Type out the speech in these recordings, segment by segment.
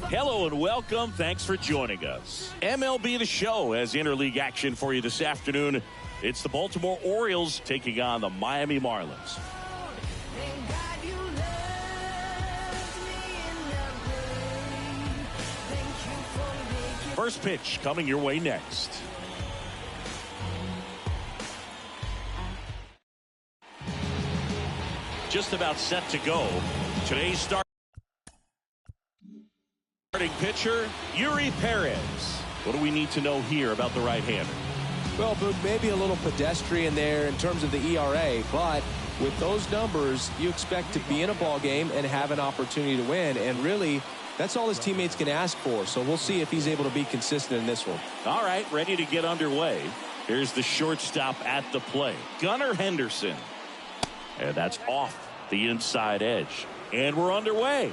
Hello and welcome. Thanks for joining us. MLB The Show has interleague action for you this afternoon. It's the Baltimore Orioles taking on the Miami Marlins. First pitch coming your way next. Just about set to go. Today's starting pitcher, Yuri Perez. What do we need to know here about the right-hander? Well, Boog, maybe a little pedestrian there in terms of the ERA, but with those numbers, you expect to be in a ball game and have an opportunity to win, and really, that's all his teammates can ask for, so we'll see if he's able to be consistent in this one. All right, ready to get underway. Here's the shortstop at the plate, Gunnar Henderson. And that's off the inside edge. And we're underway.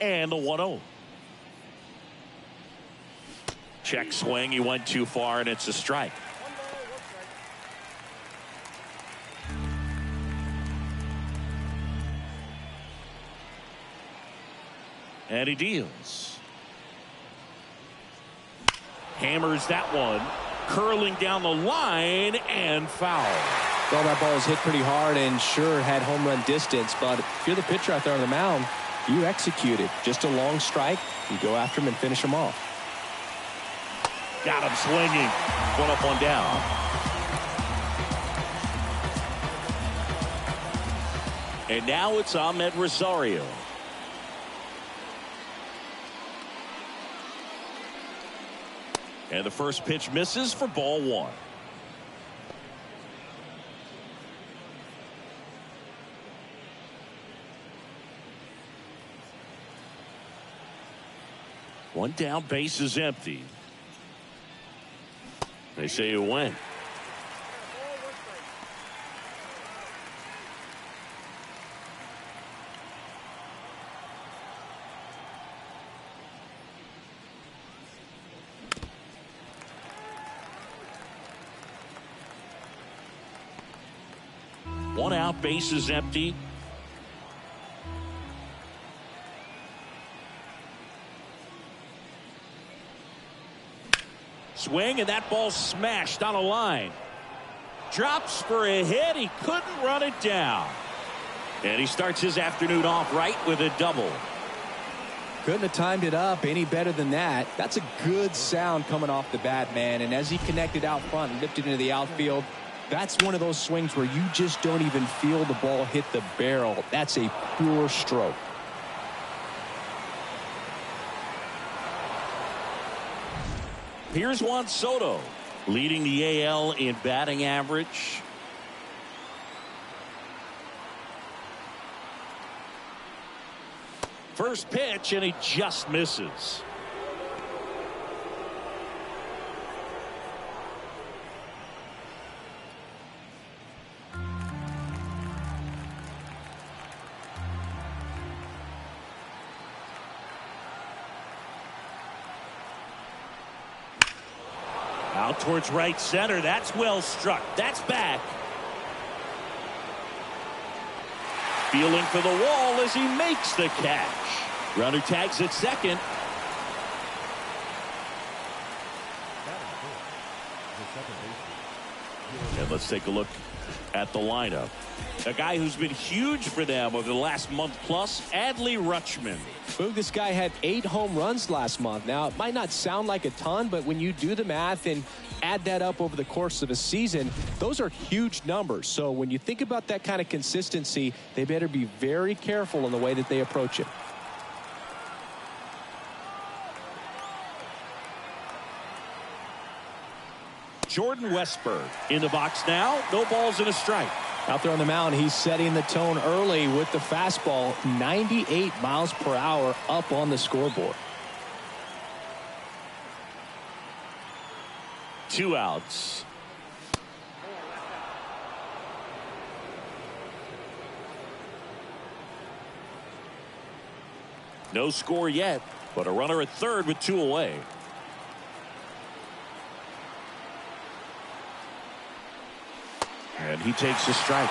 And the 1-0. Check swing. He went too far, and it's a strike. And he deals. Hammers that one. Curling down the line and foul. Well, that ball was hit pretty hard and sure had home run distance, but if you're the pitcher out there on the mound, you execute it. Just a long strike. You go after him and finish him off. Got him swinging. One up, one down. And now it's Ahmed Rosario. And the first pitch misses for ball one. One down, base is empty. They say you win. One out, base is empty. Swing, and that ball smashed on a line. Drops for a hit. He couldn't run it down. And he starts his afternoon off right with a double. Couldn't have timed it up any better than that. That's a good sound coming off the bat, man. And as he connected out front and lifted into the outfield, that's one of those swings where you just don't even feel the ball hit the barrel. That's a pure stroke. Here's Juan Soto, leading the AL in batting average. First pitch, and he just misses. Out towards right center. That's well struck. That's back. Feeling for the wall as he makes the catch. Runner tags at second. And let's take a look at the lineup. A guy who's been huge for them over the last month plus, Adley Rutschman. Boog, this guy had 8 home runs last month. Now, it might not sound like a ton, but when you do the math and add that up over the course of a season, those are huge numbers. So when you think about that kind of consistency, they better be very careful in the way that they approach it. Jordan Westburg in the box now. No balls and a strike. Out there on the mound, he's setting the tone early with the fastball. 98 miles per hour up on the scoreboard. 2 outs. No score yet, but a runner at third with 2 away. And he takes a strike.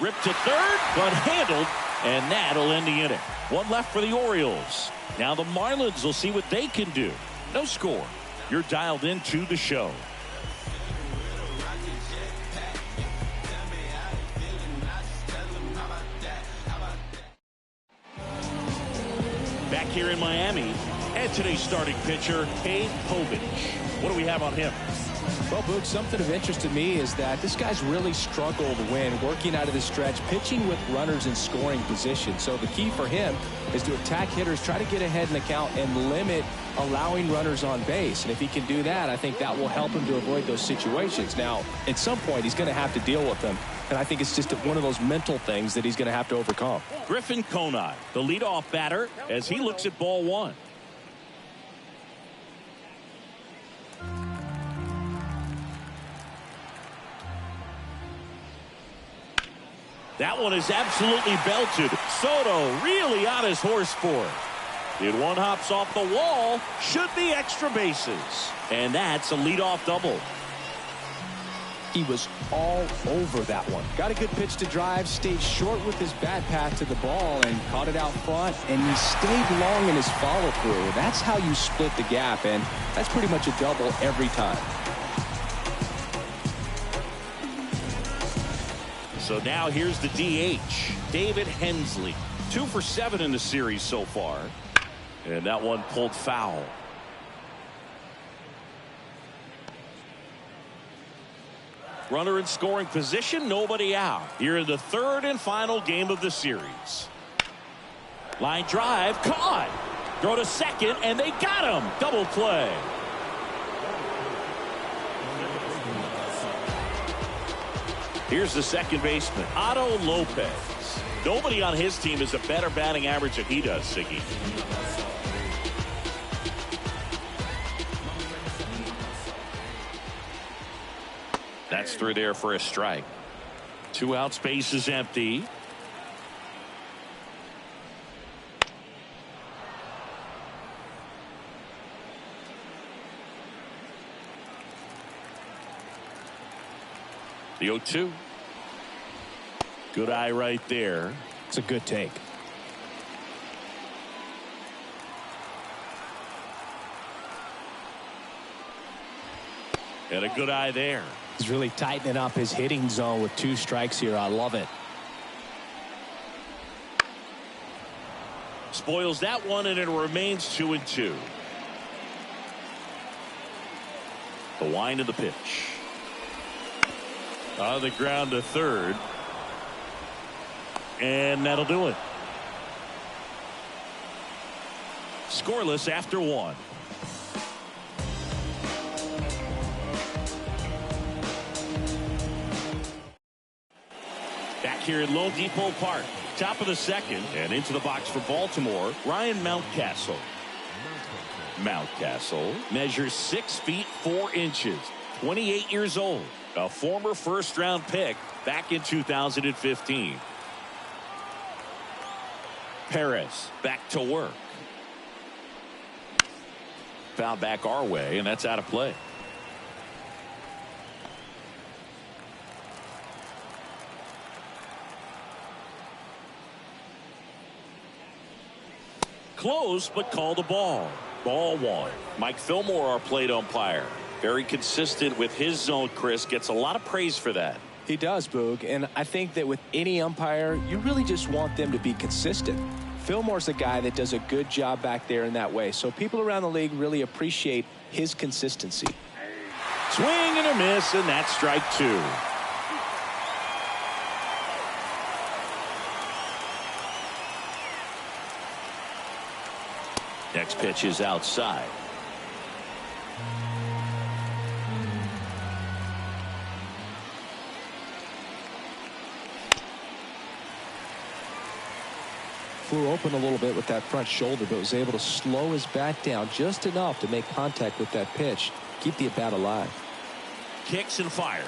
Ripped to third, but handled, and that'll end the inning. One left for the Orioles. Now the Marlins will see what they can do. No score. You're dialed into the show. Back here in Miami, and today's starting pitcher, Cade Povich. What do we have on him? Well, Boog, something of interest to me is that this guy's really struggled when working out of the stretch, pitching with runners in scoring position. So the key for him is to attack hitters, try to get ahead in the count, and limit allowing runners on base. And if he can do that, I think that will help him to avoid those situations. Now, at some point, he's going to have to deal with them. And I think it's just one of those mental things that he's going to have to overcome. Griffin Conine, the leadoff batter, as he looks at ball one. That one is absolutely belted. Soto really on his horse for it. It one hops off the wall. Should be extra bases. And that's a leadoff double. He was all over that one. Got a good pitch to drive, stayed short with his bat path to the ball, and caught it out front. And he stayed long in his follow-through. That's how you split the gap, and that's pretty much a double every time. So now here's the DH, David Hensley. 2 for 7 in the series so far. And that one pulled foul. Runner in scoring position, nobody out. Here in the third and final game of the series. Line drive, caught. Throw to second, and they got him. Double play. Here's the second baseman, Otto Lopez. Nobody on his team has a better batting average than he does, Siggy. That's through there for a strike. 2 outs, base is empty. The 0-2. Good eye right there. It's a good take. And a good eye there. He's really tightening up his hitting zone with 2 strikes here. I love it. Spoils that one, and it remains 2-2. The wind of the pitch. On the ground to third. And that'll do it. Scoreless after 1. Back here at Lone Depot Park. Top of the second, and into the box for Baltimore, Ryan Mountcastle. Mountcastle measures 6 feet 4 inches, 28 years old. A former first-round pick back in 2015. Perez back to work. Foul back our way, and that's out of play. Close, but called a ball. Ball 1. Mike Fillmore, our plate umpire. Very consistent with his zone, Chris. Gets a lot of praise for that. He does, Boog. And I think that with any umpire, you really just want them to be consistent. Fillmore's a guy that does a good job back there in that way. So people around the league really appreciate his consistency. Swing and a miss, and that's strike 2. Next pitch is outside. Flew open a little bit with that front shoulder, but was able to slow his bat down just enough to make contact with that pitch, keep the at-bat alive. Kicks and fires.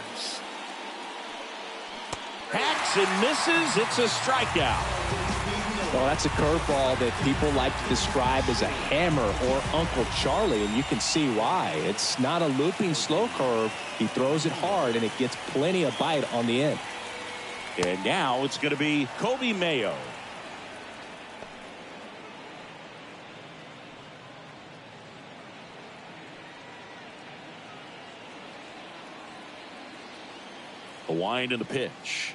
Hacks and misses. It's a strikeout. Well, that's a curveball that people like to describe as a hammer or Uncle Charlie, and you can see why. It's not a looping slow curve. He throws it hard, and it gets plenty of bite on the end. And now it's going to be Kobe Mayo. The wind and the pitch.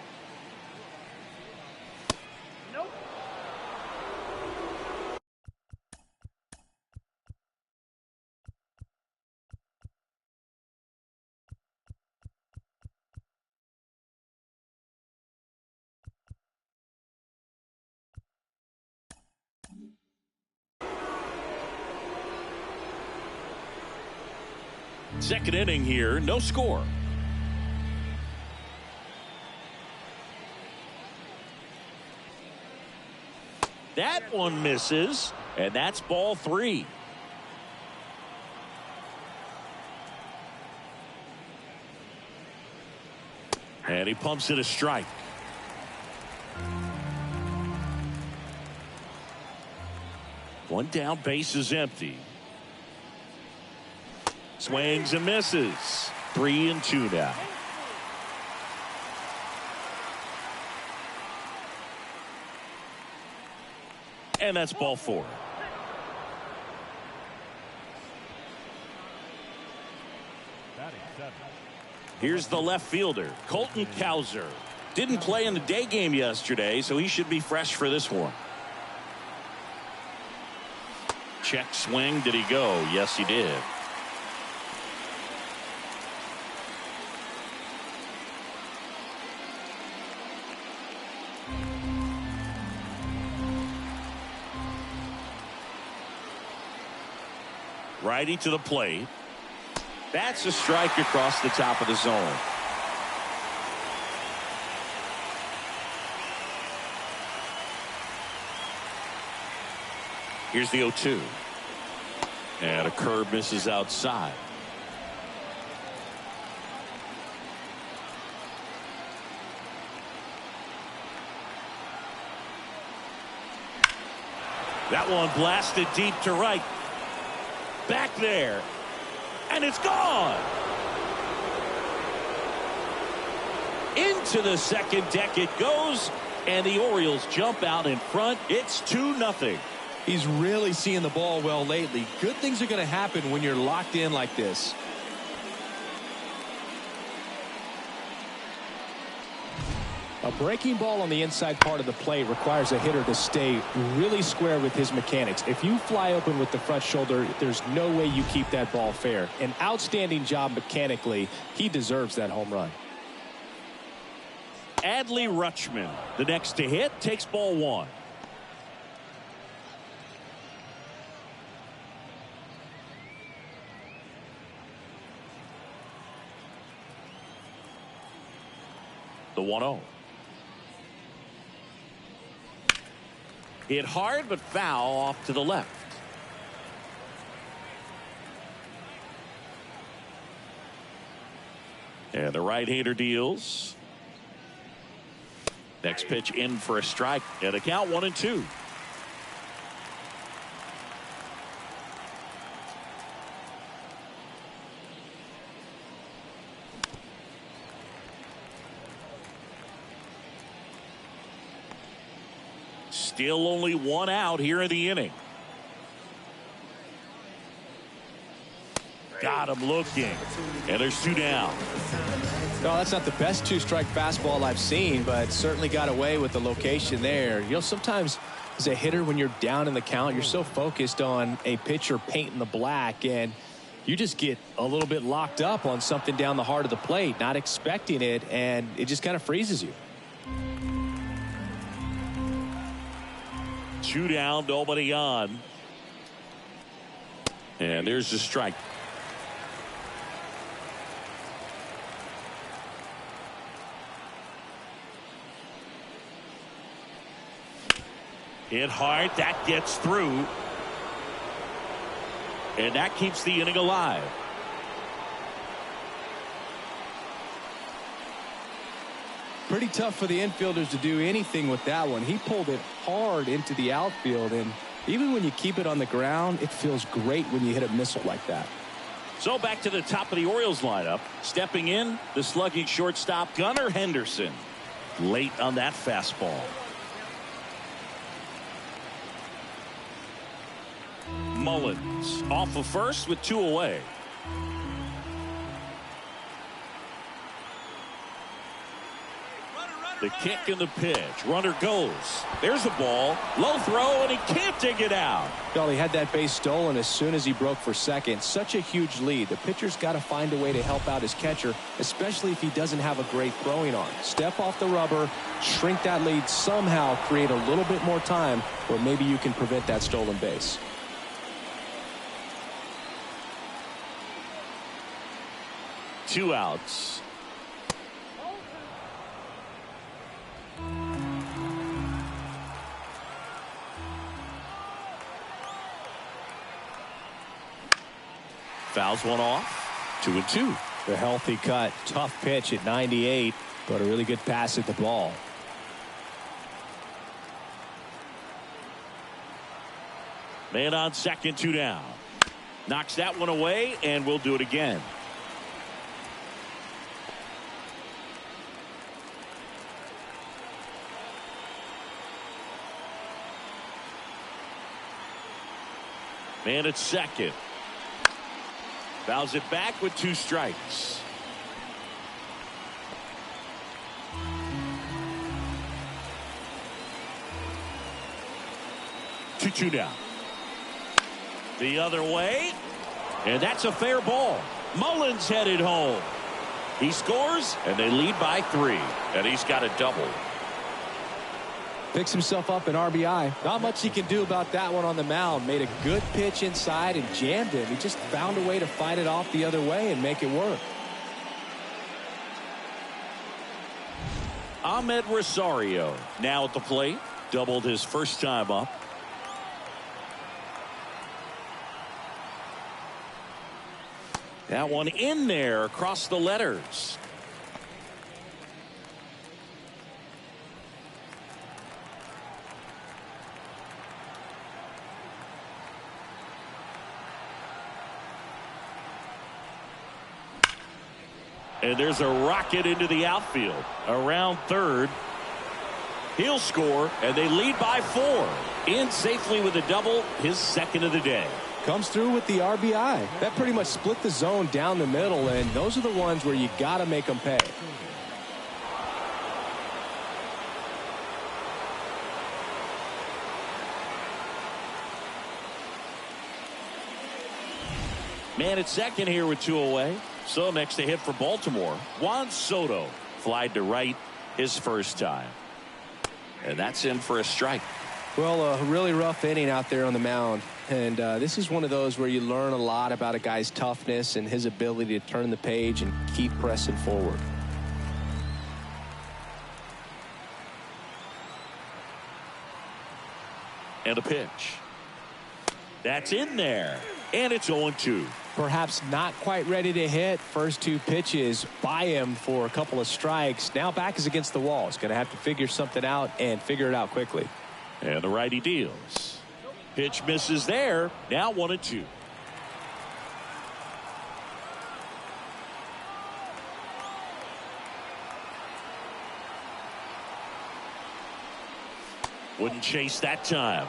Second inning here, no score. That one misses, and that's ball 3. And he pumps it a strike. One down, base is empty. Swings and misses. 3-2 now. And that's ball 4. Here's the left fielder, Colton Cowser. Didn't play in the day game yesterday, so he should be fresh for this one. Check swing. Did he go? Yes, he did. Righty to the plate. That's a strike across the top of the zone. Here's the 0-2. And a curve misses outside. That one blasted deep to right. Back there. And it's gone. Into the second deck it goes. And the Orioles jump out in front. It's 2-0. He's really seeing the ball well lately. Good things are going to happen when you're locked in like this. A breaking ball on the inside part of the plate requires a hitter to stay really square with his mechanics. If you fly open with the front shoulder, there's no way you keep that ball fair. An outstanding job mechanically. He deserves that home run. Adley Rutschman, the next to hit, takes ball 1. The 1-0. Hit hard but foul off to the left. And the right-hander deals. Next pitch in for a strike. And a count 1-2. Still only 1 out here in the inning. Got him looking. And there's 2 down. No, that's not the best 2-strike fastball I've seen, but certainly got away with the location there. You know, sometimes as a hitter, when you're down in the count, you're so focused on a pitcher painting the black, and you just get a little bit locked up on something down the heart of the plate, not expecting it, and it just kind of freezes you. 2 down, nobody on. And there's the strike. Hit hard, that gets through. And that keeps the inning alive. Pretty tough for the infielders to do anything with that one. He pulled it hard into the outfield, and even when you keep it on the ground, it feels great when you hit a missile like that. So back to the top of the Orioles lineup. Stepping in, the slugging shortstop, Gunnar Henderson. Late on that fastball. Mullins off of first with 2 away. The kick and the pitch. Runner goes. There's a ball. Low throw, and he can't dig it out. Well, he had that base stolen as soon as he broke for second. Such a huge lead. The pitcher's got to find a way to help out his catcher, especially if he doesn't have a great throwing arm. Step off the rubber, shrink that lead somehow, create a little bit more time where maybe you can prevent that stolen base. Two outs. Fouls one off. 2-2. The healthy cut. Tough pitch at 98, but a really good pass at the ball. Man on second, 2 down. Knocks that one away, and we'll do it again. Man at second. Fouls it back with 2 strikes. Two down. The other way. And that's a fair ball. Mullins headed home. He scores, and they lead by 3. And he's got a double. Picks himself up an RBI. Not much he can do about that one on the mound. Made a good pitch inside and jammed him. He just found a way to fight it off the other way and make it work. Ahmed Rosario now at the plate. Doubled his first time up. That one in there across the letters. And there's a rocket into the outfield. Around third. He'll score, and they lead by 4. In safely with a double, his second of the day. Comes through with the RBI. That pretty much split the zone down the middle, and those are the ones where you got to make them pay. Man at second here with 2 away. So next to hit for Baltimore, Juan Soto flied to right his first time. And that's in for a strike. Well, a really rough inning out there on the mound. And this is one of those where you learn a lot about a guy's toughness and his ability to turn the page and keep pressing forward. And a pitch. That's in there. And it's 0-2. Perhaps not quite ready to hit. First 2 pitches by him for a couple of strikes. Now back is against the wall. He's going to have to figure something out and figure it out quickly. And the righty deals. Pitch misses there. Now 1-2. Wouldn't chase that time.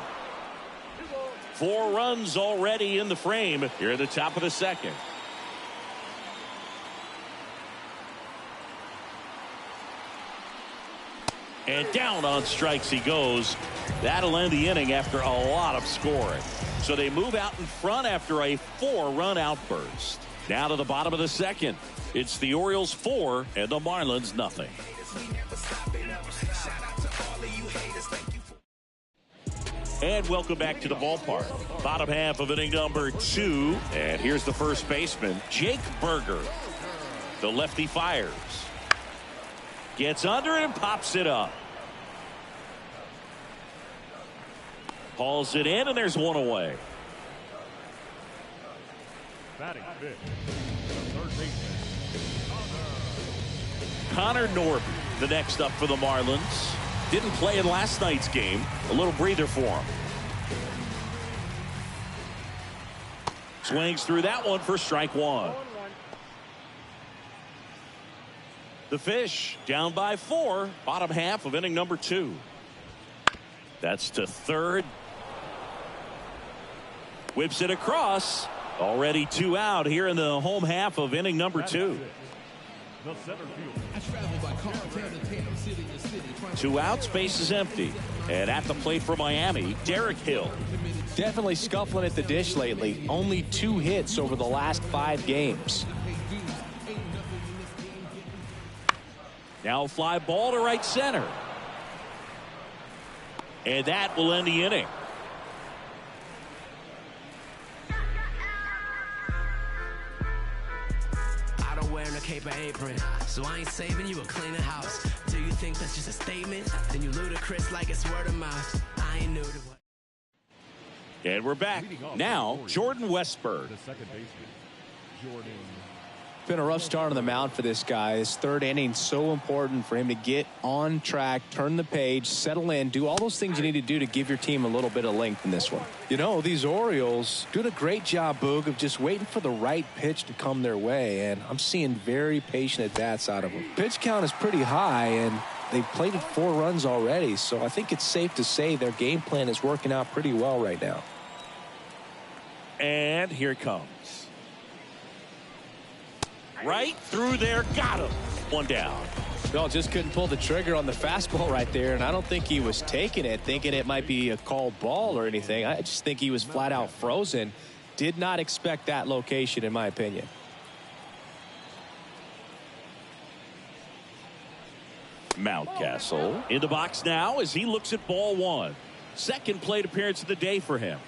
4 runs already in the frame here at the top of the second. And down on strikes he goes. That'll end the inning after a lot of scoring. So they move out in front after a 4-run outburst. Now to the bottom of the second. It's the Orioles 4 and the Marlins nothing. And welcome back to the ballpark. Bottom half of inning number 2. And here's the first baseman, Jake Berger. The lefty fires. Gets under it and pops it up. Hauls it in, and there's 1 away. Batting fifth, the third baseman, Connor Norby The next up for the Marlins. Didn't play in last night's game. A little breather for him. Swings through that one for strike one. The Fish down by 4. Bottom half of inning number 2. That's to third. Whips it across. Already 2 out here in the home half of inning number 2. 2 outs, base is empty. And at the plate for Miami, Derek Hill. Definitely scuffling at the dish lately. Only 2 hits over the last 5 games. Now fly ball to right center. And that will end the inning. I don't wear no cape or apron, so I ain't saving you or cleaning house. Do you think that's just a statement? Then you ludicrous like it's word of mouth. I ain't new to what. And we're back. Now, Jordan Westburg. The second baseman, Jordan. Been a rough start on the mound for this guy. His 3rd inning, so important for him to get on track, turn the page, settle in, do all those things you need to do to give your team a little bit of length in this one. You know, these Orioles doing a great job, Boog, of just waiting for the right pitch to come their way, and I'm seeing very patient at-bats out of them. Pitch count is pretty high, and they've plated 4 runs already, so I think it's safe to say their game plan is working out pretty well right now. And here it comes. Right through there, got him. 1 down. No, just couldn't pull the trigger on the fastball right there, and I don't think he was taking it, thinking it might be a called ball or anything. I just think he was flat out frozen. Did not expect that location, in my opinion. Mountcastle in the box now as he looks at ball 1. Second plate appearance of the day for him.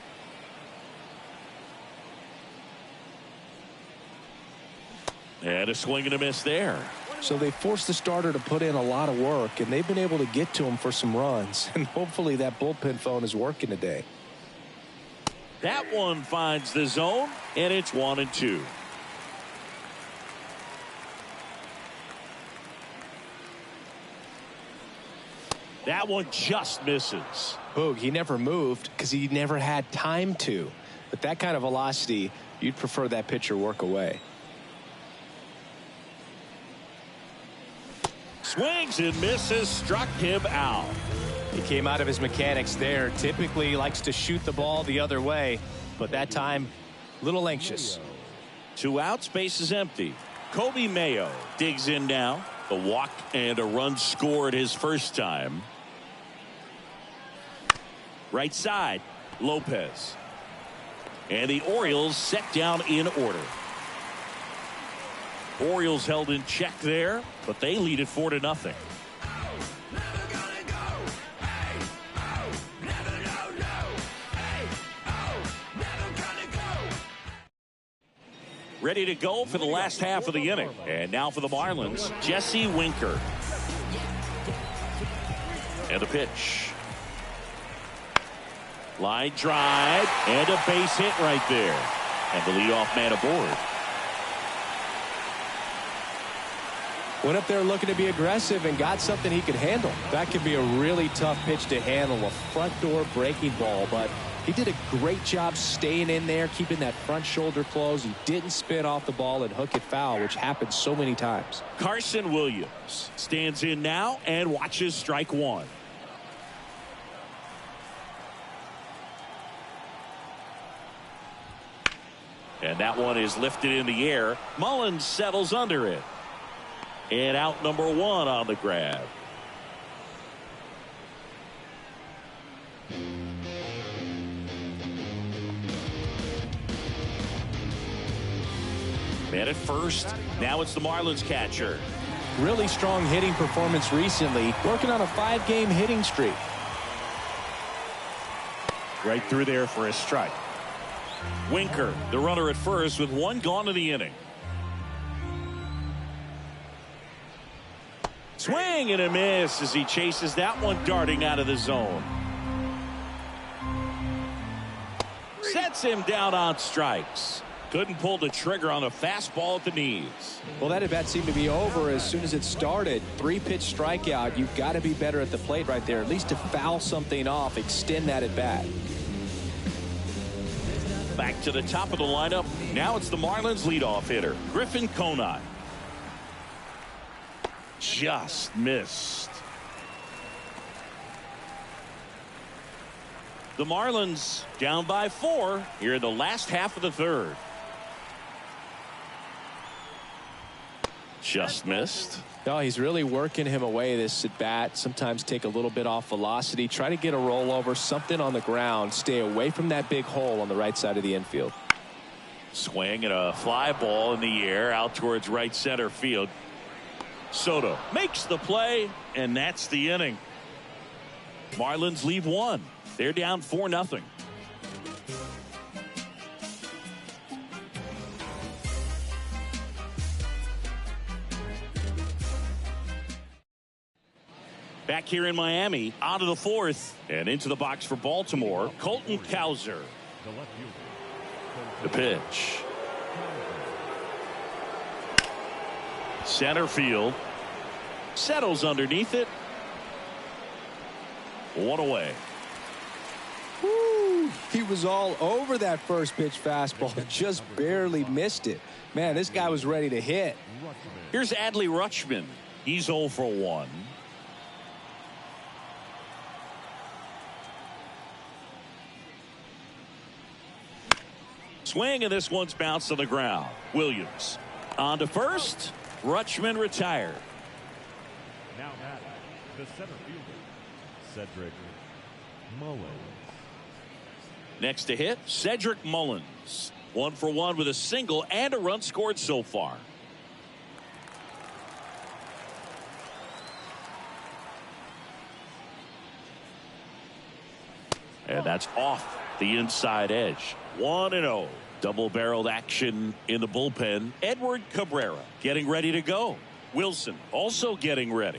And a swing and a miss there. So they forced the starter to put in a lot of work, and they've been able to get to him for some runs. And hopefully that bullpen phone is working today. That one finds the zone, and it's 1-2. That one just misses. Boog, he never moved because he never had time to. But that kind of velocity, you'd prefer that pitcher work away. Swings and misses, struck him out. He came out of his mechanics there. Typically he likes to shoot the ball the other way, but that time a little anxious. 2 outs, base is empty. Kobe Mayo digs in now. A walk and a run scored his first time. Right side, Lopez. And the Orioles set down in order. Orioles held in check there, but they lead it 4-0. Ready to go for the last half of the inning. And now for the Marlins, Jesse Winker. And the pitch. Line drive and a base hit right there. And the leadoff man aboard. Went up there looking to be aggressive and got something he could handle. That could be a really tough pitch to handle, a front door breaking ball, but he did a great job staying in there, keeping that front shoulder closed. He didn't spin off the ball and hook it foul, which happens so many times. Carson Williams stands in now and watches strike 1. And that one is lifted in the air. Mullins settles under it. And out number 1 on the grab. Man at first. Now it's the Marlins catcher. Really strong hitting performance recently. Working on a 5-game hitting streak. Right through there for a strike. Winker, the runner at first with 1 gone in the inning. Swing and a miss as he chases that one darting out of the zone. Sets him down on strikes. Couldn't pull the trigger on a fastball at the knees. Well, that at bat seemed to be over as soon as it started. 3-pitch strikeout. You've got to be better at the plate right there, at least to foul something off, extend that at bat. Back to the top of the lineup. Now it's the Marlins leadoff hitter, Griffin Conine. Just missed. The Marlins down by 4 here in the last half of the third. Just missed. No, he's really working him away this at bat. Sometimes take a little bit off velocity. Try to get a rollover, something on the ground. Stay away from that big hole on the right side of the infield. Swing and a fly ball in the air out towards right center field. Soto makes the play, and that's the inning. Marlins leave 1. They're down 4-0. Back here in Miami, out of the 4th, and into the box for Baltimore, Colton Cowser. The pitch. Center field. Settles underneath it. 1 away. Woo, he was all over that first pitch fastball. Just barely missed it. Man, this guy was ready to hit. Here's Adley Rutschman. He's 0 for 1. Swing, and this one's bounced to the ground. Williams on to first. Rutschman retired. Now batting, the center fielder, Cedric Mullins. Next to hit, Cedric Mullins. 1 for 1 with a single and a run scored so far. And that's off the inside edge. 1-0. Double-barreled action in the bullpen. Edward Cabrera getting ready to go. Wilson also getting ready.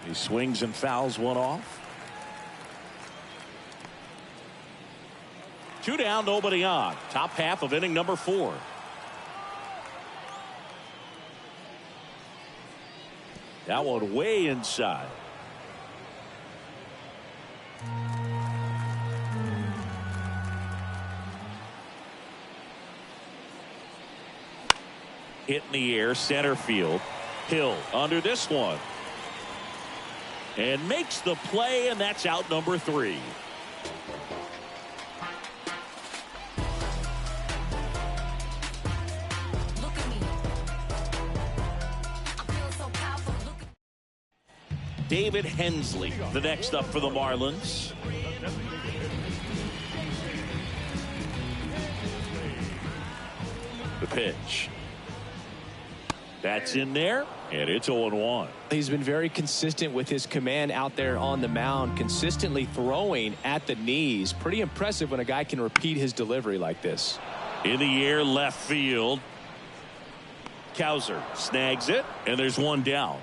He swings and fouls one off. 2 down, nobody on. Top half of inning number 4. That one way inside. Hit in the air, center field. Hill under this one. And makes the play, and that's out number 3. David Hensley, the next up for the Marlins. The pitch. That's in there, and it's 0-1. He's been very consistent with his command out there on the mound, consistently throwing at the knees. Pretty impressive when a guy can repeat his delivery like this. In the air, left field. Cowser snags it, and there's 1 down.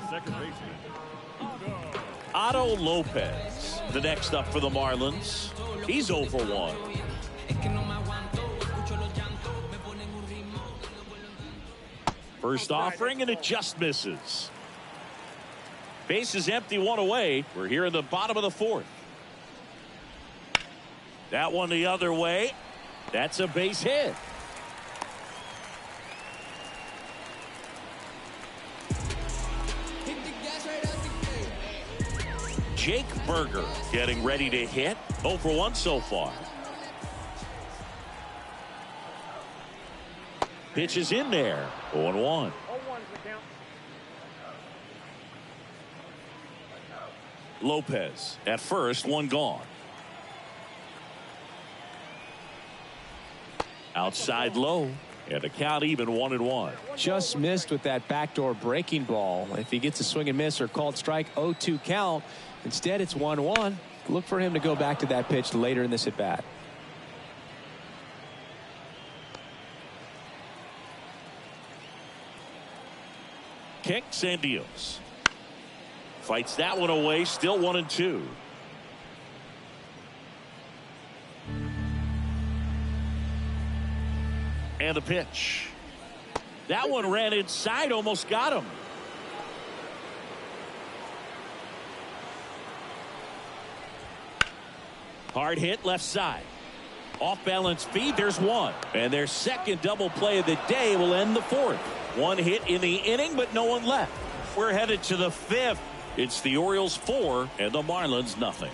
Second baseman, Otto Lopez, the next up for the Marlins. He's 0 for 1. First offering, and it just misses. Base is empty, 1 away. We're here in the bottom of the 4th. That one the other way. That's a base hit. Jake Berger getting ready to hit. 0 for 1 so far. Pitch is in there. 0-1. Lopez at first, 1 gone. Outside low, and the count even 1-1. Just missed with that backdoor breaking ball. If he gets a swing and miss or called strike, 0-2 count. Instead, it's 1-1. Look for him to go back to that pitch later in this at bat. kicks and deals. Fights that one away. Still 1-2. And the pitch. That one ran inside, almost got him. Hard hit left side. Off balance feed, there's one. And their second double play of the day will end the fourth. One hit in the inning, but no one left. We're headed to the fifth. It's the Orioles 4 and the Marlins nothing.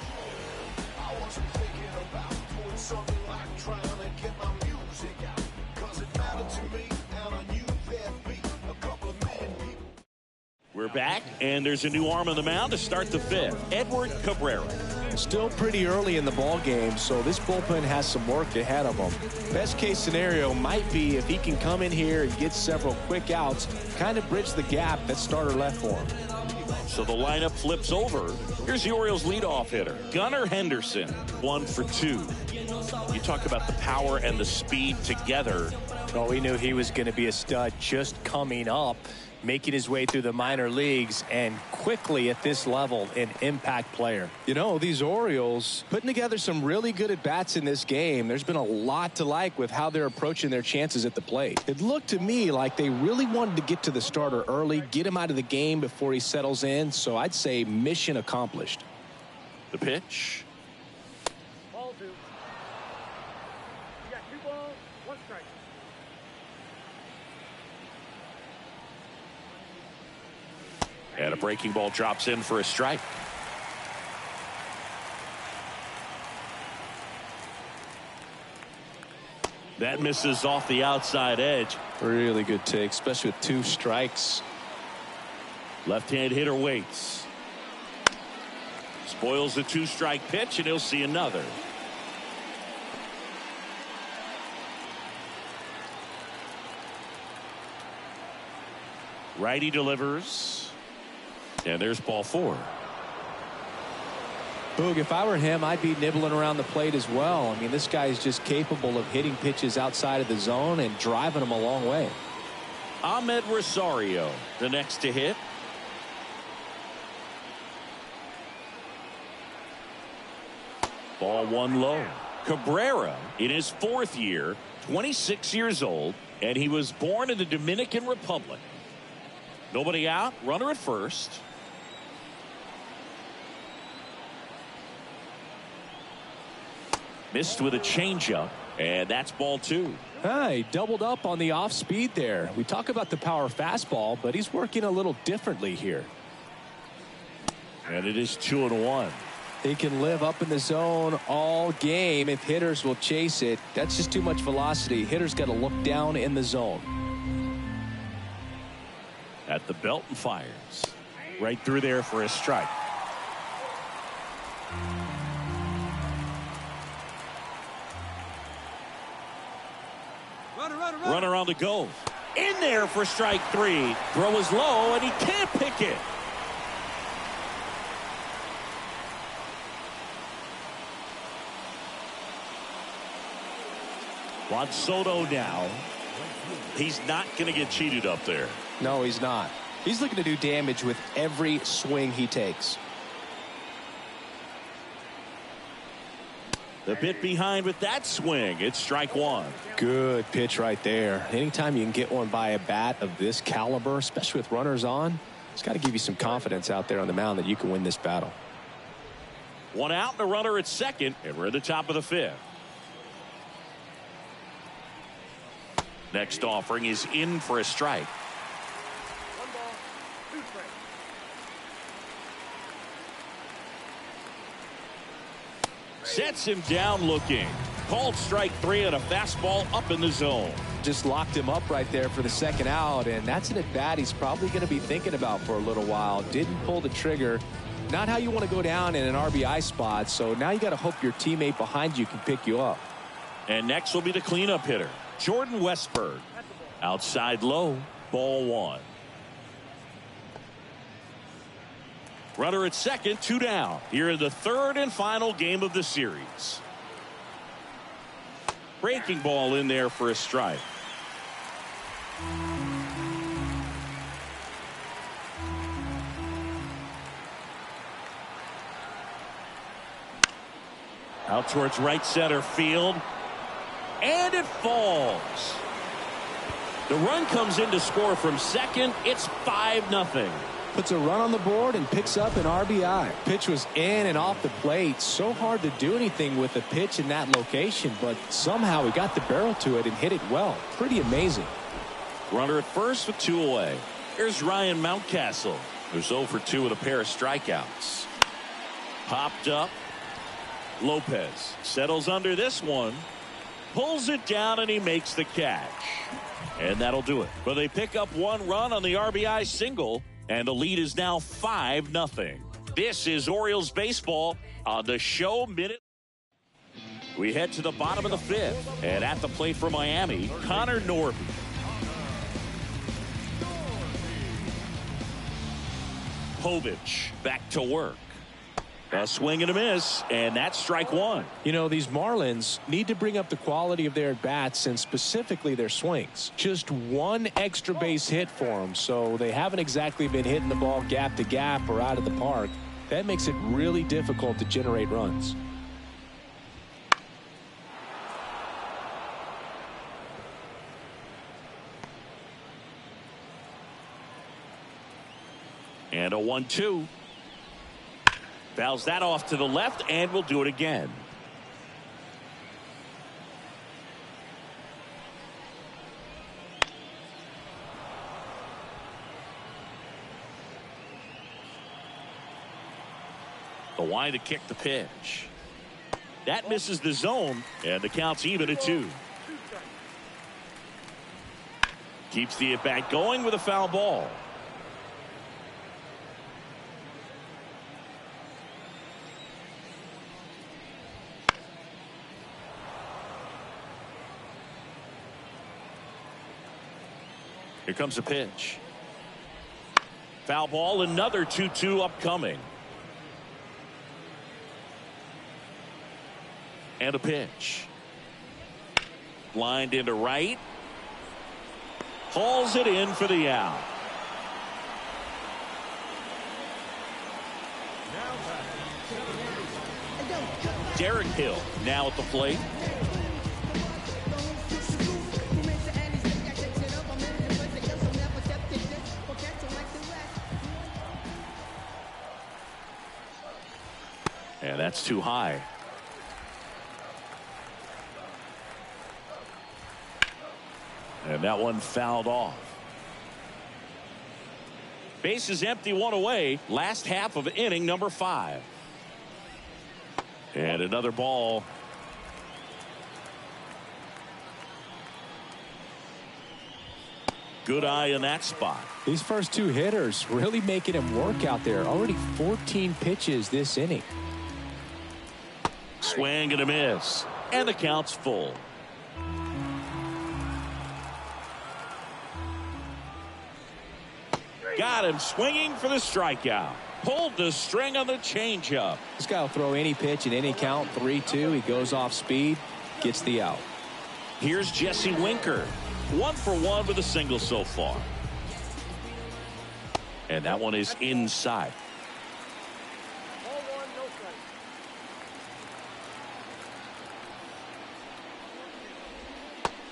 We're back, and there's a new arm on the mound to start the fifth. Edward Cabrera. Still pretty early in the ball game, so this bullpen has some work ahead of them. Best case scenario might be if he can come in here and get several quick outs, kind of bridge the gap that starter left for him. So the lineup flips over. Here's the Orioles leadoff hitter, Gunnar Henderson, 1 for 2. You talk about the power and the speed together. Oh, we knew he was going to be a stud just coming up, making his way through the minor leagues, and quickly at this level, an impact player. You know, these Orioles putting together some really good at-bats in this game. There's been a lot to like with how they're approaching their chances at the plate. It looked to me like they really wanted to get to the starter early, get him out of the game before he settles in, so I'd say mission accomplished. The pitch. Ball 2. You got 2 balls, 1 strike. And a breaking ball drops in for a strike. That misses off the outside edge. Really good take, especially with 2 strikes. Left-hand hitter waits. Spoils the 2-strike pitch, and he'll see another. Righty delivers. And there's ball 4. Boog, if I were him, I'd be nibbling around the plate as well. I mean, this guy is just capable of hitting pitches outside of the zone and driving them a long way. Ahmed Rosario, the next to hit. Ball 1 low. Cabrera in his 4th year, 26 years old, and he was born in the Dominican Republic. Nobody out, runner at first. Missed with a changeup, and that's ball 2. He doubled up on the off speed there. We talk about the power fastball, but he's working a little differently here. And it is 2-1. He can live up in the zone all game if hitters will chase it. That's just too much velocity. Hitters got to look down in the zone. At the belt and fires. Right through there for a strike. Runner on the go. In there for strike 3. Throw is low, and he can't pick it. Juan Soto now. He's not going to get cheated up there. No, he's not. He's looking to do damage with every swing he takes. The bit behind with that swing. It's strike 1. Good pitch right there. Anytime you can get one by a bat of this caliber, especially with runners on, it's got to give you some confidence out there on the mound that you can win this battle. 1 out and a runner at second, and we're at the top of the 5th. Next offering is in for a strike. 1 ball, 2 strikes. Sets him down looking. Called strike 3 and a fastball up in the zone. Just locked him up right there for the second out, and that's an at-bat he's probably going to be thinking about for a little while. Didn't pull the trigger. Not how you want to go down in an RBI spot, so now you got to hope your teammate behind you can pick you up. And next will be the cleanup hitter, Jordan Westberg. Outside low, ball 1. Runner at second, 2 down. Here in the 3rd and final game of the series. Breaking ball in there for a strike. Out towards right center field. And it falls. The run comes in to score from second. It's 5-0. Puts a run on the board and picks up an RBI. Pitch was in and off the plate. So hard to do anything with the pitch in that location, but somehow he got the barrel to it and hit it well. Pretty amazing. Runner at first with 2 away. Here's Ryan Mountcastle, who's 0 for 2 with a pair of strikeouts. Popped up. Lopez settles under this one. Pulls it down and he makes the catch. And that'll do it. But they pick up 1 run on the RBI single. And the lead is now 5-0. This is Orioles baseball on the show minute. We head to the bottom of the 5th. And at the plate for Miami, Connor Norby. Povich back to work. A swing and a miss, and that's strike 1. You know, these Marlins need to bring up the quality of their at-bats and specifically their swings. Just 1 extra base hit for them, so they haven't exactly been hitting the ball gap to gap or out of the park. That makes it really difficult to generate runs. And a 1-2. Fouls that off to the left, and we'll do it again. The line to kick the pitch. That misses the zone, and the count's even at 2. Keeps the at-bat going with a foul ball. Here comes a pitch. Foul ball, another 2-2 upcoming. And a pitch. Lined into right. Hauls it in for the out. Derek Hill now at the plate. And that's too high. And that one fouled off. Base is empty, 1 away. Last half of inning number 5. And another ball. Good eye in that spot. These first 2 hitters really making him work out there. Already 14 pitches this inning. Swing and a miss. And the count's full. Got him swinging for the strikeout. Pulled the string on the changeup. This guy will throw any pitch in any count. 3-2. He goes off speed. Gets the out. Here's Jesse Winker. 1 for 1 with a single so far. And that one is inside. Ball 1, no strike.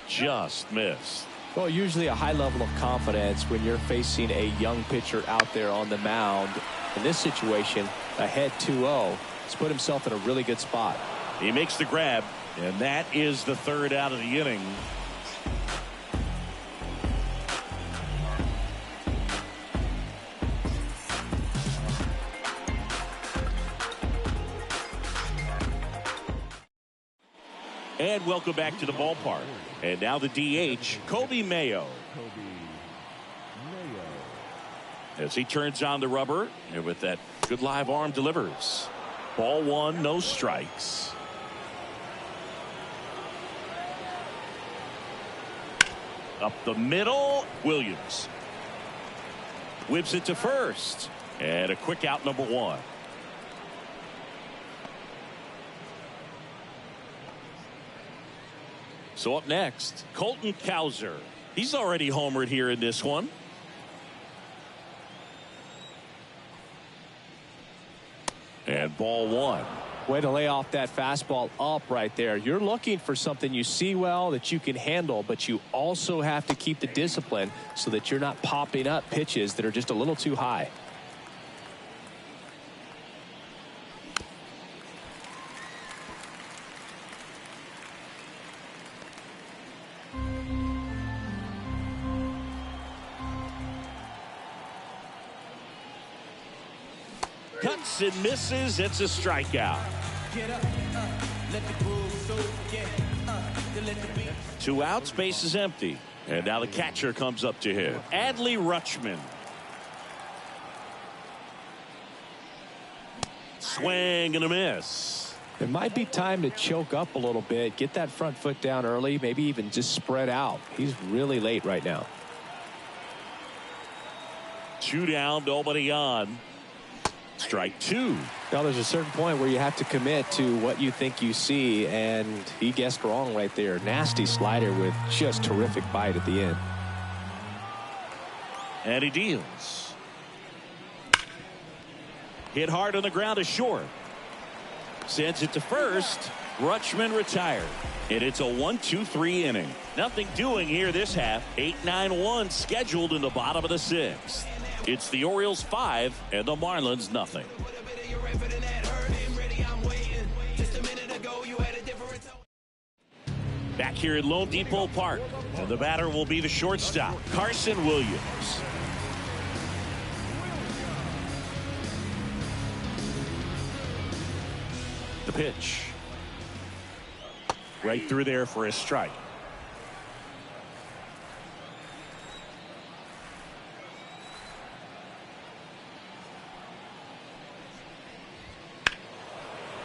Just missed. Well, usually a high level of confidence when you're facing a young pitcher out there on the mound. In this situation, ahead 2-0. He's put himself in a really good spot. He makes the grab, and that is the 3rd out of the inning. And welcome back to the ballpark. And now the DH, Kobe Mayo. As he turns on the rubber, and with that good live arm delivers. Ball 1, no strikes. Up the middle, Williams. Whips it to first. And a quick out, number 1. So up next, Colton Cowser. He's already homered here in this one. And ball 1. Way to lay off that fastball up right there. You're looking for something you see well that you can handle, but you also have to keep the discipline so that you're not popping up pitches that are just a little too high. Cuts and misses. It's a strikeout. Two outs, base is empty. And now the catcher comes up to him. Adley Rutschman. Swing and a miss. It might be time to choke up a little bit, get that front foot down early, maybe even just spread out. He's really late right now. 2 down, nobody on. Strike 2. Now there's a certain point where you have to commit to what you think you see, and he guessed wrong right there. Nasty slider with just terrific bite at the end. And he deals. Hit hard on the ground to short. Sends it to first. Rutschman retired. And it's a 1-2-3 inning. Nothing doing here this half. 8-9-1 scheduled in the bottom of the 6th. It's the Orioles 5 and the Marlins nothing. Back here at Lone Depot Park, and the batter will be the shortstop, Carson Williams. The pitch. Right through there for a strike.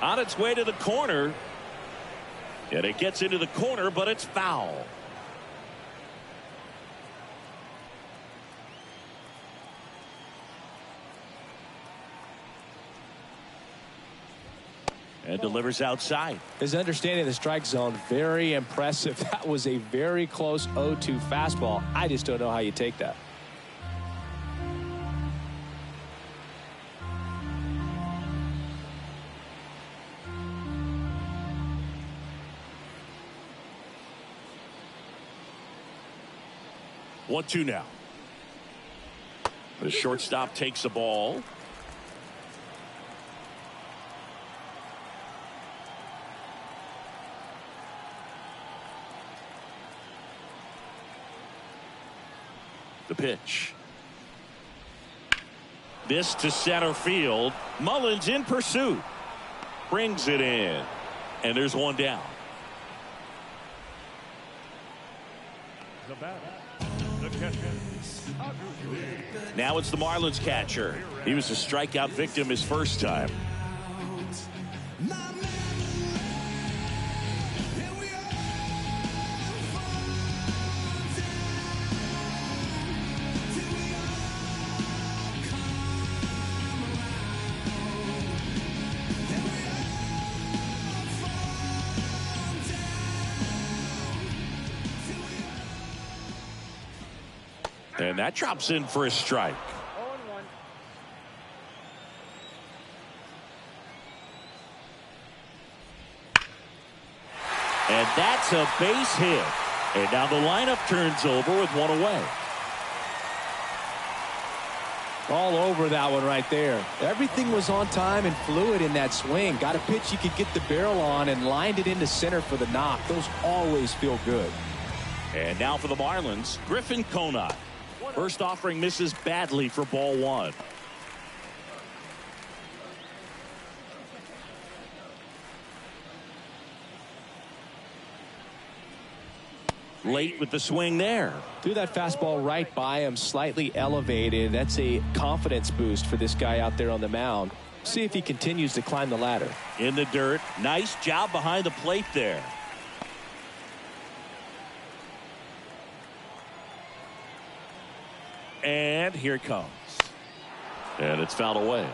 On its way to the corner. And it gets into the corner, but it's foul. And delivers outside. His understanding of the strike zone, very impressive. That was a very close 0-2 fastball. I just don't know how you take that. 1-2 now. The shortstop takes the ball. The pitch. This to center field. Mullins in pursuit. Brings it in. And there's one down. The batter. The catcher. Now it's the Marlins catcher. He was a strikeout victim his first time. And that drops in for a strike. 0-1. And that's a base hit. And now the lineup turns over with one away. All over that one right there. Everything was on time and fluid in that swing. Got a pitch you could get the barrel on and lined it into center for the knock. Those always feel good. And now for the Marlins, Griffin Conant. First offering misses badly for ball 1. Late with the swing there. Threw that fastball right by him, slightly elevated. That's a confidence boost for this guy out there on the mound. See if he continues to climb the ladder. In the dirt. Nice job behind the plate there. And here it comes. And it's fouled away.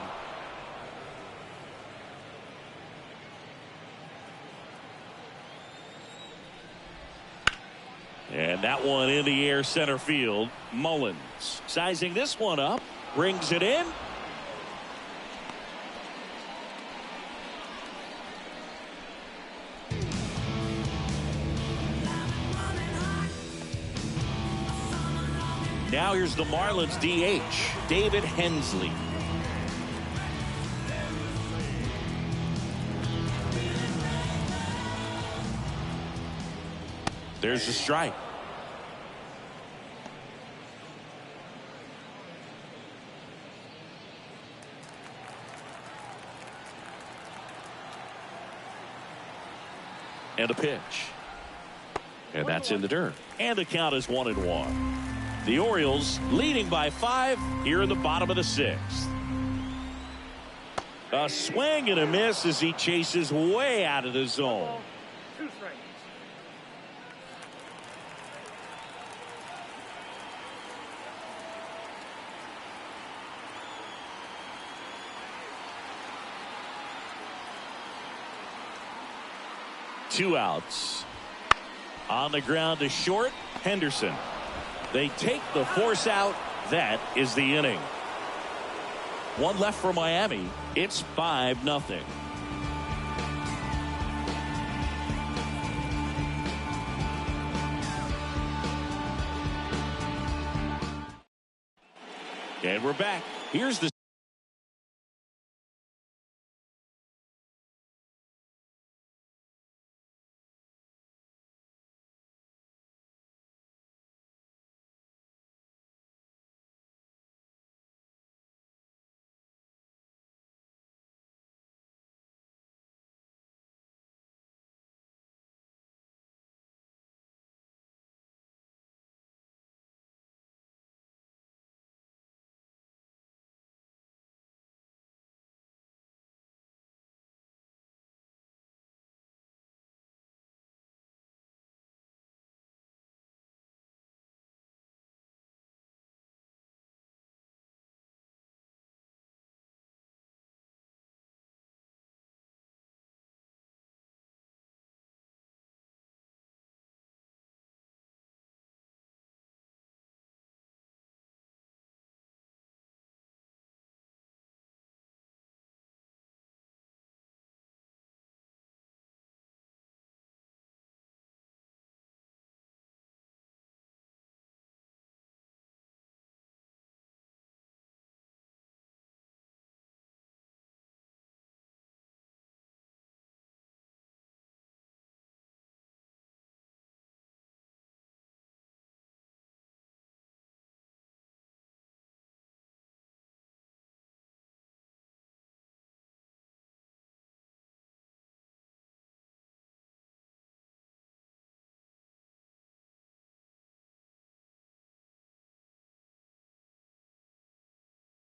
And that one in the air center field. Mullins sizing this one up. Brings it in. Now here's the Marlins DH, David Hensley. There's the strike. And a pitch. And that's in the dirt. And the count is 1-1. The Orioles leading by 5 here in the bottom of the 6th. A swing and a miss as he chases way out of the zone. 2 strikes. Two outs. On the ground to short, Henderson. They take the force out. That is the inning. One left for Miami. It's 5-0. And we're back. Here's the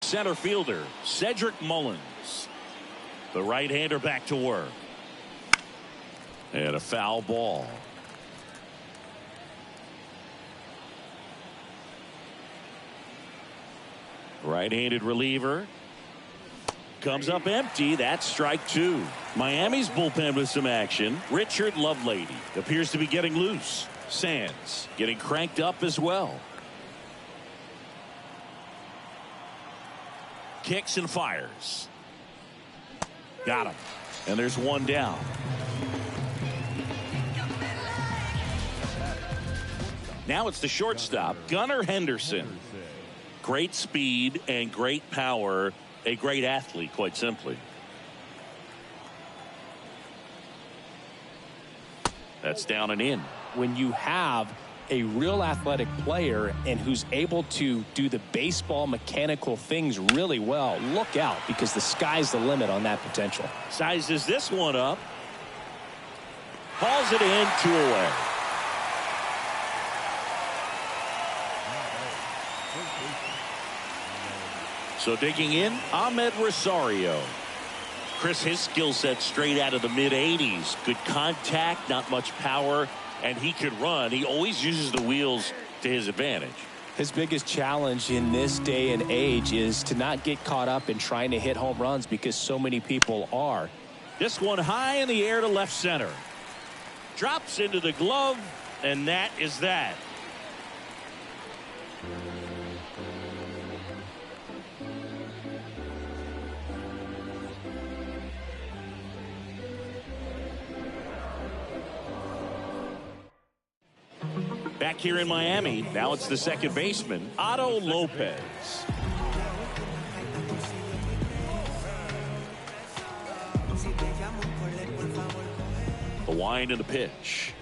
center fielder, Cedric Mullins. The right-hander back to work. And a foul ball. Right-handed reliever. Comes up empty. That's strike 2. Miami's bullpen with some action. Richard Lovelady appears to be getting loose. Sands getting cranked up as well. Kicks and fires. Got him. And there's one down. Now it's the shortstop, Gunnar Henderson. Great speed and great power. A great athlete, quite simply. That's down and in. When you have a real athletic player and who's able to do the baseball mechanical things really well, look out, because the sky's the limit on that potential. Sizes this one up. Hauls it in, 2 away. So digging in, Ahmed Rosario. Chris, his skill set straight out of the mid-80s. Good contact, not much power, and he could run. He always uses the wheels to his advantage. His biggest challenge in this day and age is to not get caught up in trying to hit home runs, because so many people are. This one high in the air to left center. Drops into the glove, and that is that. Back here in Miami, now it's the second baseman, Otto Lopez. The wind and the pitch.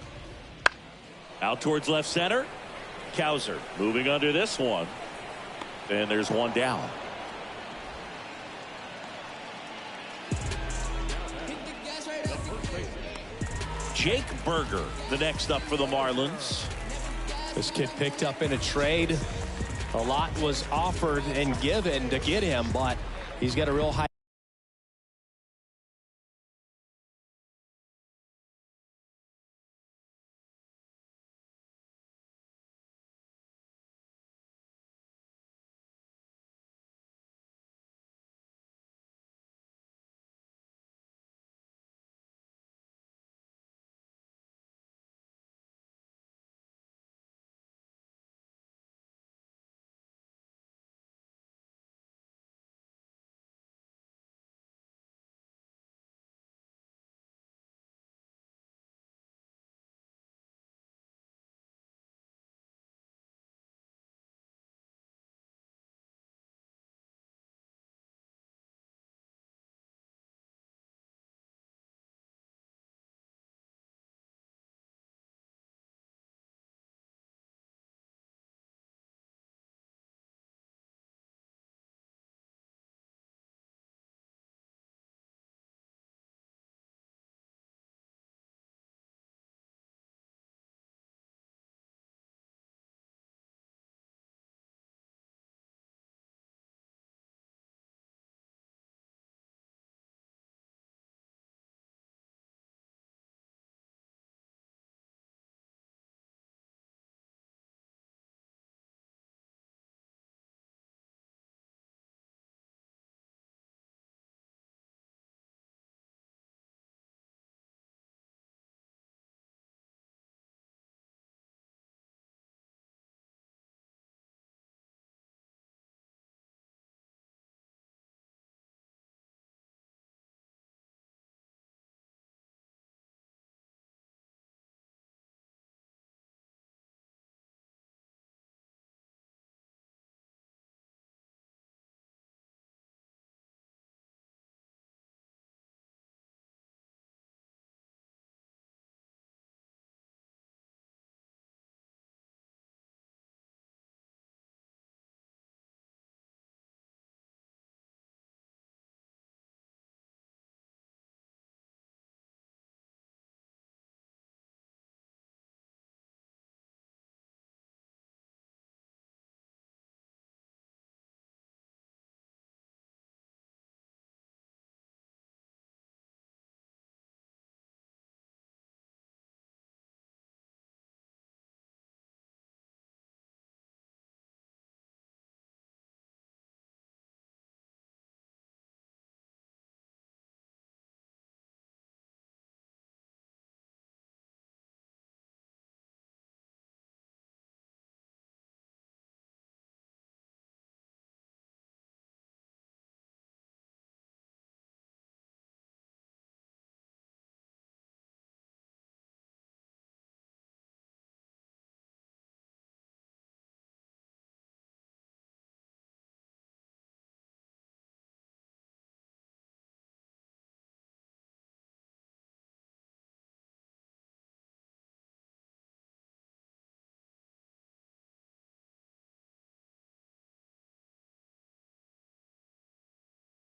Out towards left center. Cowser moving under this one. And there's one down. Jake Berger, the next up for the Marlins. This kid picked up in a trade. A lot was offered and given to get him, but he's got a real high.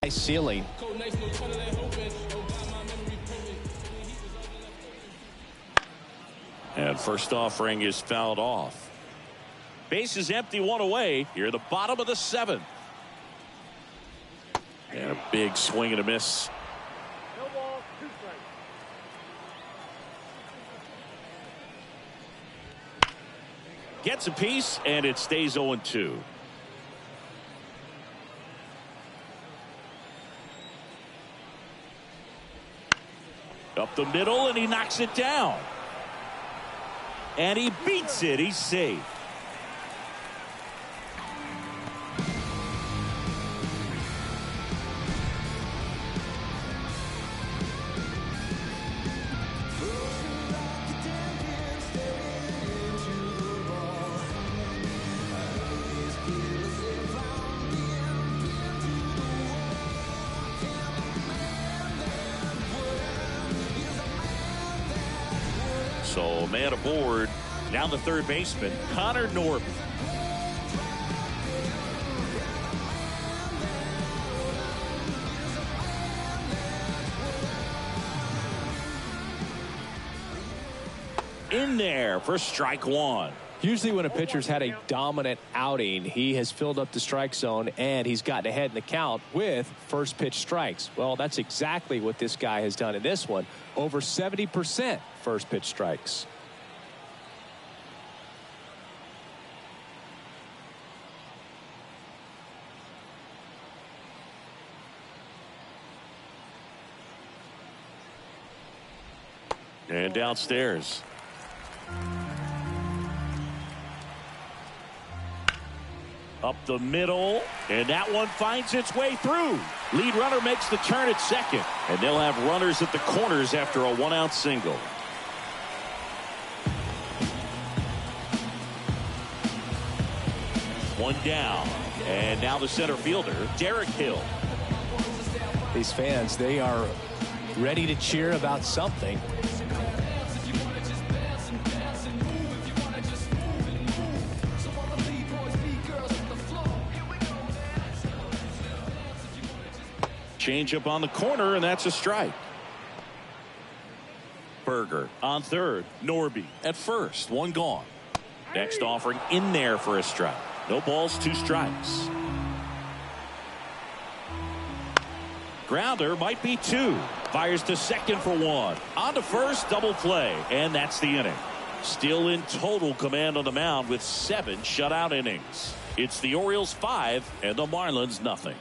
Ceiling. And first offering is fouled off. Base is empty, one away. Here at the bottom of the seventh. And a big swing and a miss. No ball, 2 strikes. Gets a piece, and it stays 0-2. Up the middle, and he knocks it down. And he beats it. He's safe. So man aboard, down the third baseman, Connor Norby. In there for strike one. Usually when a pitcher's had a dominant outing, he has filled up the strike zone and he's gotten ahead in the count with first pitch strikes. Well, that's exactly what this guy has done in this one. Over 70% first pitch strikes. And downstairs. Up the middle, and that one finds its way through. Lead runner makes the turn at second, and they'll have runners at the corners after a one-out single. One down, and now the center fielder, Derek Hill. These fans, they are ready to cheer about something. Change up on the corner, and that's a strike. Berger on third. Norby at first. One gone. Next offering in there for a strike. No balls, two strikes. Grounder might be two. Fires to second for one. On to first, double play. And that's the inning. Still in total command on the mound with 7 shutout innings. It's the Orioles 5 and the Marlins nothing.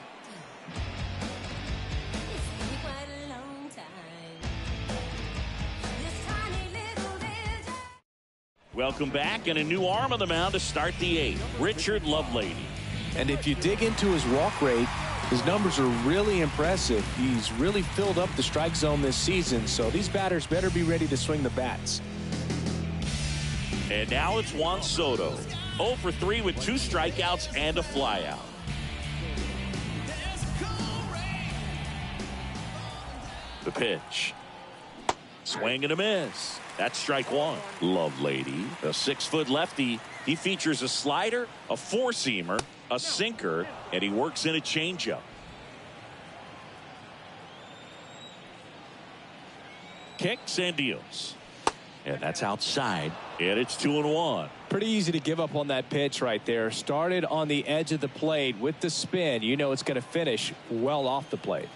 Welcome back, and a new arm on the mound to start the 8th. Richard Lovelady. And if you dig into his walk rate, his numbers are really impressive. He's really filled up the strike zone this season, so these batters better be ready to swing the bats. And now it's Juan Soto. 0 for 3 with 2 strikeouts and a flyout. The pitch. Swing and a miss. That's strike one. Lovelady, a 6-foot lefty. He features a slider, a four-seamer, a sinker, and he works in a changeup. Kicks and deals. And that's outside. And it's 2-1. Pretty easy to give up on that pitch right there. Started on the edge of the plate with the spin. You know it's going to finish well off the plate.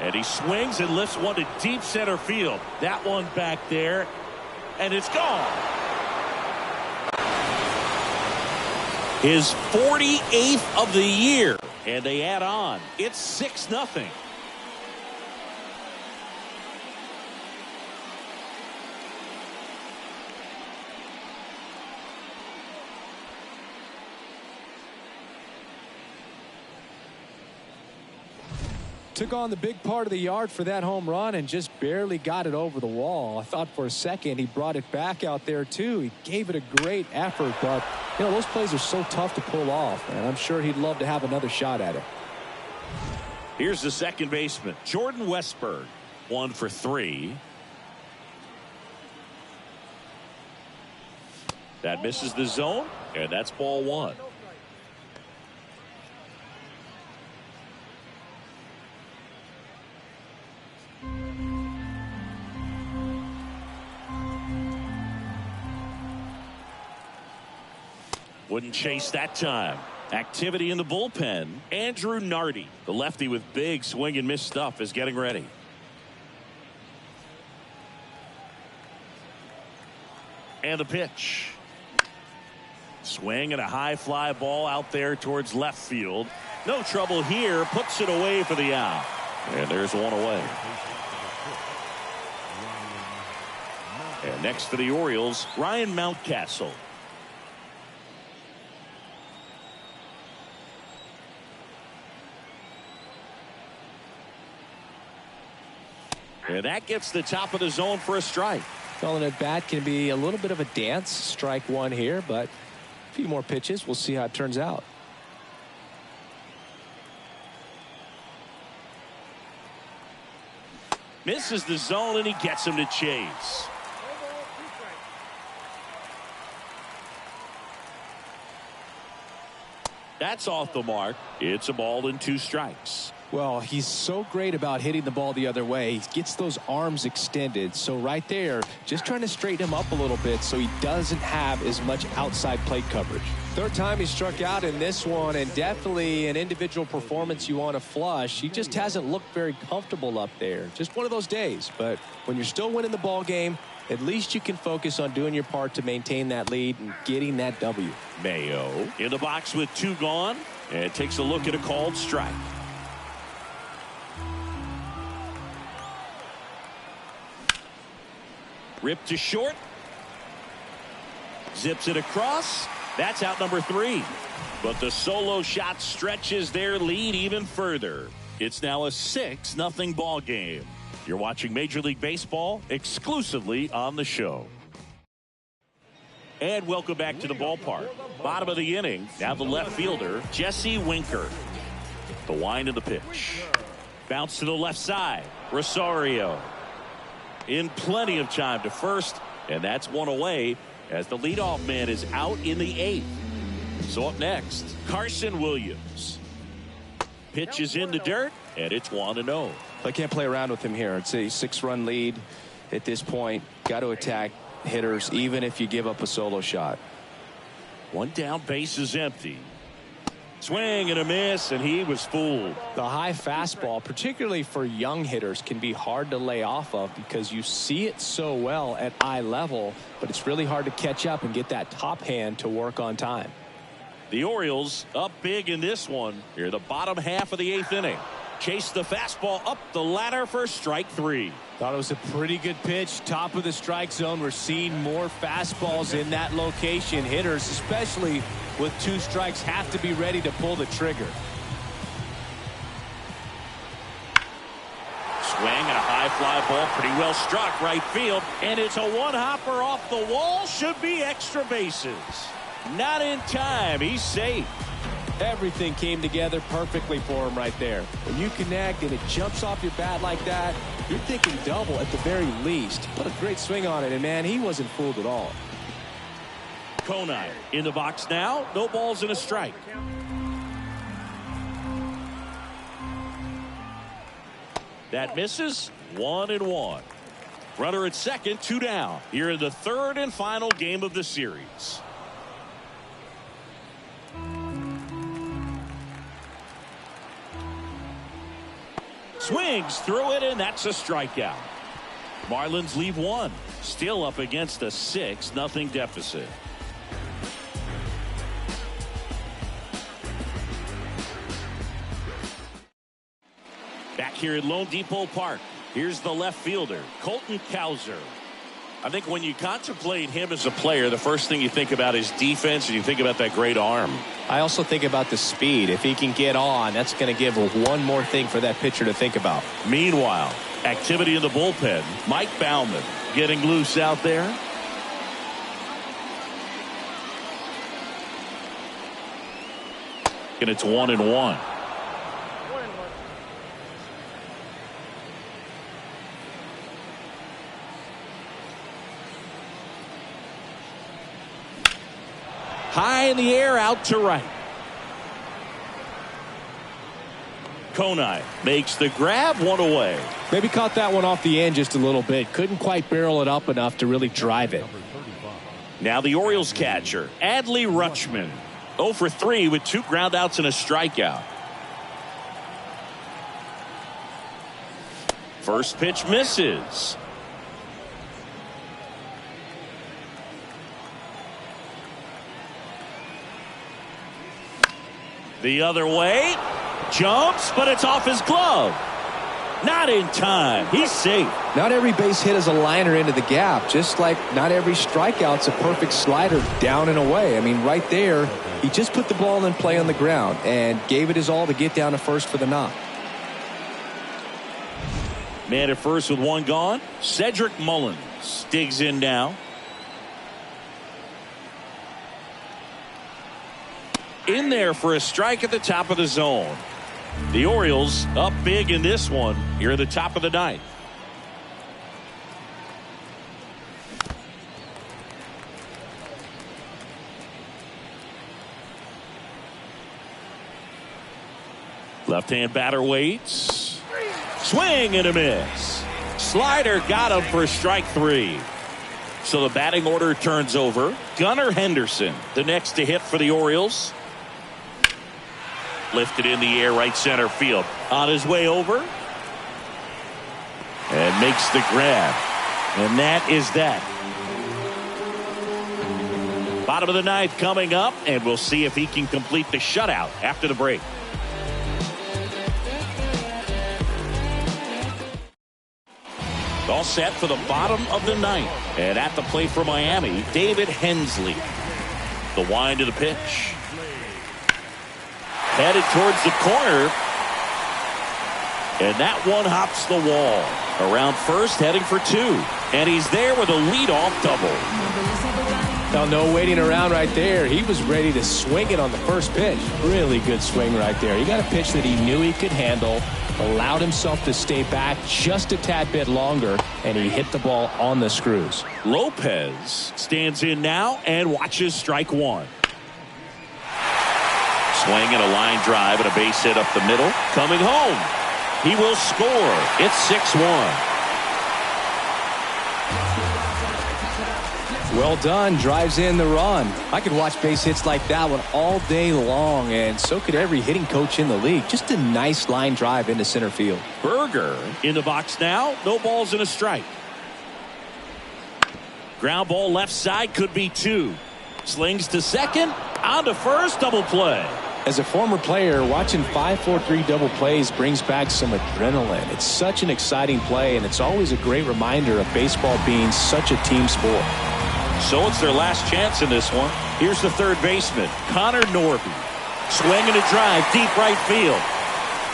And he swings and lifts one to deep center field. That one back there. And it's gone. His 48th of the year. And they add on. It's 6-0. Took on the big part of the yard for that home run and just barely got it over the wall. I thought for a second he brought it back out there too. He gave it a great effort, but you know those plays are so tough to pull off, and I'm sure he'd love to have another shot at it. Here's the second baseman, Jordan Westberg. 1 for 3. That misses the zone, and that's ball 1. Wouldn't chase that time. Activity in the bullpen. Andrew Nardi, the lefty with big swing and miss stuff, is getting ready. And the pitch. Swing and a high fly ball out there towards left field. No trouble here. Puts it away for the out. And there's one away. And next for the Orioles, Ryan Mountcastle. And that gets the top of the zone for a strike. Calling at bat can be a little bit of a dance. Strike one here, but a few more pitches. We'll see how it turns out. Misses the zone, and he gets him to chase. No ball, 2 strikes. That's off the mark. It's a ball and 2 strikes. Well, he's so great about hitting the ball the other way. He gets those arms extended. So right there, just trying to straighten him up a little bit so he doesn't have as much outside plate coverage. Third time he struck out in this one, and definitely an individual performance you want to flush. He just hasn't looked very comfortable up there. Just one of those days. But when you're still winning the ball game, at least you can focus on doing your part to maintain that lead and getting that W. Mayo in the box with 2 gone, and takes a look at a called strike. Ripped to short. Zips it across. That's out number 3. But the solo shot stretches their lead even further. It's now a 6-0 ball game. You're watching Major League Baseball exclusively on the show. And welcome back to the ballpark. Bottom of the inning. Now the left fielder, Jesse Winker. The wind of the pitch. Bounce to the left side. Rosario. In plenty of time to first, and that's one away as the leadoff man is out in the 8th. So up next, Carson Williams. Pitch is in the dirt, and it's 1-0. I can't play around with him here. It's a 6-run lead at this point. Got to attack hitters even if you give up a solo shot. 1 down, base is empty. Swing and a miss, and he was fooled. The high fastball, particularly for young hitters, can be hard to lay off of because you see it so well at eye level, but it's really hard to catch up and get that top hand to work on time. The Orioles up big in this one. Here, the bottom half of the 8th inning. Chase the fastball up the ladder for strike 3. Thought it was a pretty good pitch. Top of the strike zone. We're seeing more fastballs in that location. Hitters, especially with 2 strikes, have to be ready to pull the trigger. Swing and a high fly ball, pretty well struck right field, and it's a 1-hopper off the wall. Should be extra bases. Not in time. He's safe. Everything came together perfectly for him right there. When you connect and it jumps off your bat like that, you're thinking double at the very least. What a great swing on it, and man, he wasn't fooled at all. Conine in the box now. No balls and a strike. That misses. 1-1. Runner at second, 2 down. Here in the 3rd and final game of the series. Swings through it, and that's a strikeout. Marlins leave 1. Still up against a 6-0 deficit. Back here at Lone Depot Park, here's the left fielder, Colton Cowser. I think when you contemplate him as a player, the first thing you think about is defense, and you think about that great arm. I also think about the speed. If he can get on, that's going to give one more thing for that pitcher to think about. Meanwhile, activity in the bullpen. Mike Baumann getting loose out there. And it's 1-1. High in the air, out to right. Conine makes the grab, 1 away. Maybe caught that one off the end just a little bit. Couldn't quite barrel it up enough to really drive it. Now the Orioles catcher, Adley Rutschman. 0 for 3 with 2 groundouts and a strikeout. First pitch misses. The other way. Jumps, but it's off his glove. Not in time. He's safe. Not every base hit is a liner into the gap, just like not every strikeout's a perfect slider down and away. I mean, right there, he just put the ball in play on the ground and gave it his all to get down to first for the knock. Man at first with 1 gone. Cedric Mullins digs in now. In there for a strike at the top of the zone. The Orioles up big in this one here at the top of the 9th. Left-hand batter waits. Swing and a miss. Slider got him for strike 3. So the batting order turns over. Gunnar Henderson, the next to hit for the Orioles. Lifted in the air, right center field. On his way over. And makes the grab. And that is that. Bottom of the ninth coming up, and we'll see if he can complete the shutout after the break. All set for the bottom of the ninth. And at the plate for Miami, David Hensley. The wind of the pitch. Headed towards the corner. And that one hops the wall. Around first, heading for 2. And he's there with a leadoff double. Now, no waiting around right there. He was ready to swing it on the first pitch. Really good swing right there. He got a pitch that he knew he could handle. Allowed himself to stay back just a tad bit longer, and he hit the ball on the screws. Lopez stands in now and watches strike 1. Swing and a line drive and a base hit up the middle. Coming home. He will score. It's 6-1. Well done. Drives in the run. I could watch base hits like that one all day long, and so could every hitting coach in the league. Just a nice line drive into center field. Berger in the box now. No balls and a strike. Ground ball left side, could be 2. Slings to second. On to first. Double play. As a former player, watching 5-4-3 double plays brings back some adrenaline. It's such an exciting play, and it's always a great reminder of baseball being such a team sport. So it's their last chance in this one. Here's the third baseman, Connor Norby. Swing and a drive, deep right field.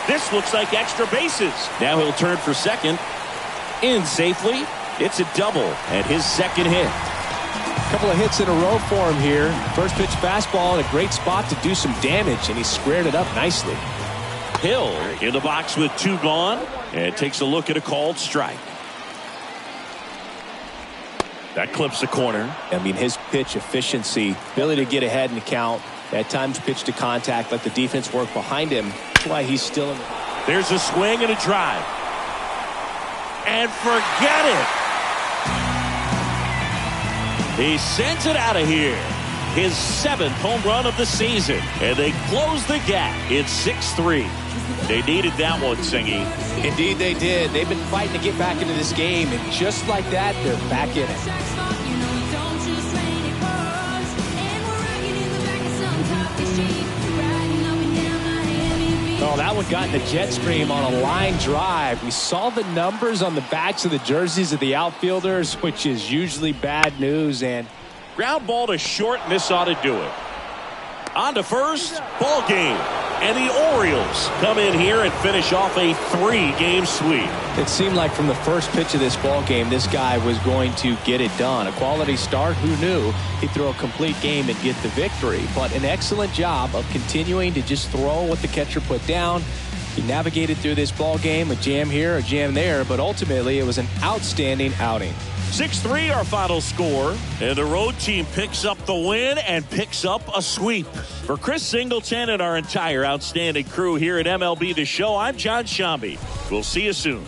This looks like extra bases. Now he'll turn for second. In safely. It's a double and his second hit. A couple of hits in a row for him here. First pitch fastball in a great spot to do some damage, and he squared it up nicely. Hill in the box with 2 gone and takes a look at a called strike. That clips the corner. I mean, his pitch efficiency, ability to get ahead in the count, at times pitch to contact, let the defense work behind him. That's why he's still in the... There's a swing and a drive. And forget it. He sends it out of here. His 7th home run of the season. And they close the gap. It's 6-3. They needed that one, Singy. Indeed they did. They've been fighting to get back into this game, and just like that, they're back in it. Oh, that one got in the jet stream on a line drive. We saw the numbers on the backs of the jerseys of the outfielders, which is usually bad news. And ground ball to short, and this ought to do it. On to first, ball game. And the Orioles come in here and finish off a 3-game sweep. It seemed like from the first pitch of this ball game, this guy was going to get it done. A quality start, who knew? He'd throw a complete game and get the victory. But an excellent job of continuing to just throw what the catcher put down. He navigated through this ball game, a jam here, a jam there, but ultimately it was an outstanding outing. 6-3 our final score, and the road team picks up the win and picks up a sweep. For Chris Singleton and our entire outstanding crew here at MLB The Show, I'm John Shambi. We'll see you soon.